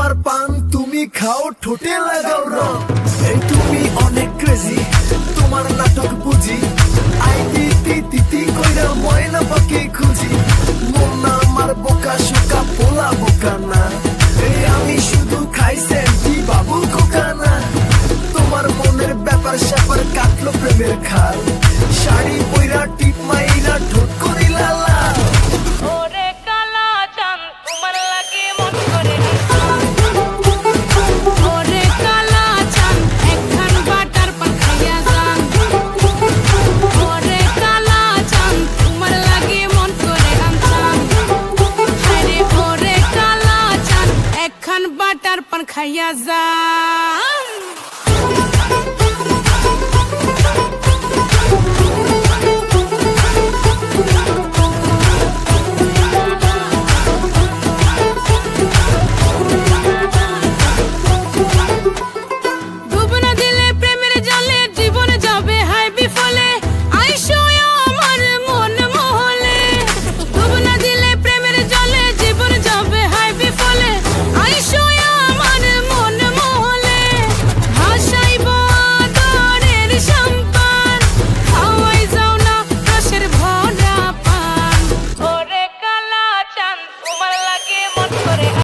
আমার পান তুমি খাও ঠোঁটে লাগাও রং এই তুমি অনেক ক্রেজি তোমার নাটক বুঝি আইতি তিতি কইরা ময়না পাখি খুঁজি মন না আমার বোকা শোকা পোলা বোকা না